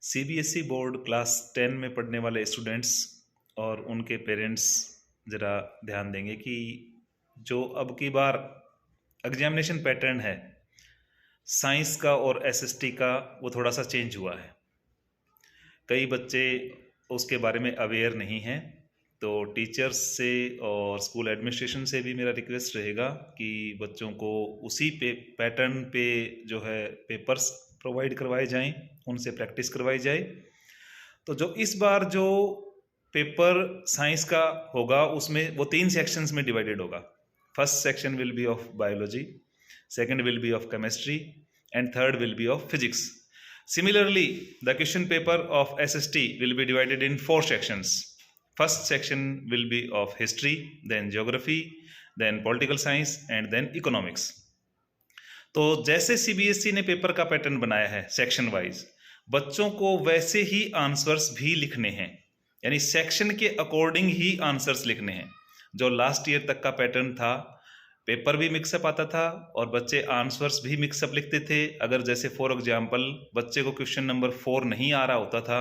CBSE board class 10 में पढ़ने वाले स्टूडेंट्स और उनके पेरेंट्स ज़रा ध्यान देंगे कि जो अब की बार एग्जामिनेशन पैटर्न है साइंस का और एसएसटी का, वो थोड़ा सा चेंज हुआ है। कई बच्चे उसके बारे में अवेयर नहीं हैं, तो टीचर्स से और स्कूल एडमिनिस्ट्रेशन से भी मेरा रिक्वेस्ट रहेगा कि बच्चों को उसी पैटर्न पे जो है पेपर्स प्रोवाइड करवाए जाएं, उनसे प्रैक्टिस करवाई जाए। तो जो इस बार जो पेपर साइंस का होगा उसमें वो 3 सेक्शंस में डिवाइडेड होगा। First section will be of biology, second will be of chemistry and third will be of physics. Similarly, the question paper of SST will be divided in 4 sections. First section will be of history, then geography, then political science and then economics. तो जैसे CBSE ने paper का pattern बनाया है section wise, बच्चों को वैसे ही answers भी लिखने हैं, यानी सेक्शन के अकॉर्डिंग ही आंसर्स लिखने हैं। जो लास्ट ईयर तक का पैटर्न था, पेपर भी मिक्सअप आता था और बच्चे आंसर्स भी मिक्सअप लिखते थे। अगर जैसे फॉर एग्जांपल बच्चे को क्वेश्चन नंबर 4 नहीं आ रहा होता था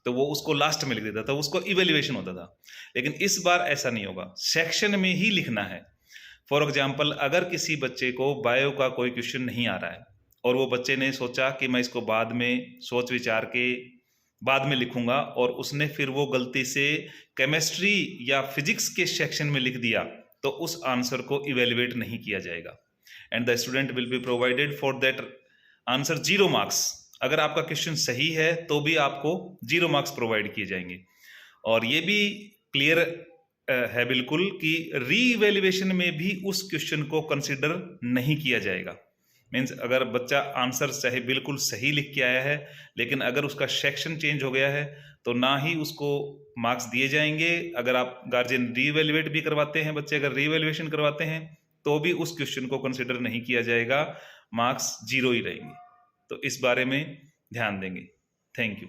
तो वो उसको लास्ट में लिख देता था, उसको इवेल्युएशन होता था। लेकिन इस बार ऐसा नहीं होगा, सेक्शन में ही लिखना है। फॉर एग्जांपल अगर किसी बच्चे को बायो का कोई क्वेश्चन नहीं आ रहा है और वो बच्चे ने सोचा कि मैं इसको बाद में सोच विचार के बाद में लिखूंगा, और उसने फिर वो गलती से केमिस्ट्री या फिजिक्स के सेक्शन में लिख दिया, तो उस आंसर को इवेल्युएट नहीं किया जाएगा and the student will be provided for that answer 0 marks. अगर आपका क्वेश्चन सही है तो भी आपको 0 मार्क्स प्रोवाइड किए जाएंगे। और ये भी क्लियर है बिल्कुल कि री इवेल्युएशन में भी उस क्वेश्चन को कंसिडर नहीं किया जाएगा। मीन्स अगर बच्चा आंसर चाहे बिल्कुल सही लिख के आया है, लेकिन अगर उसका सेक्शन चेंज हो गया है तो ना ही उसको मार्क्स दिए जाएंगे। अगर आप गार्जियन रीवैल्यूएट भी करवाते हैं, बच्चे अगर रीवैल्यूएशन करवाते हैं, तो भी उस क्वेश्चन को कंसिडर नहीं किया जाएगा, मार्क्स 0 ही रहेंगे। तो इस बारे में ध्यान देंगे। Thank you.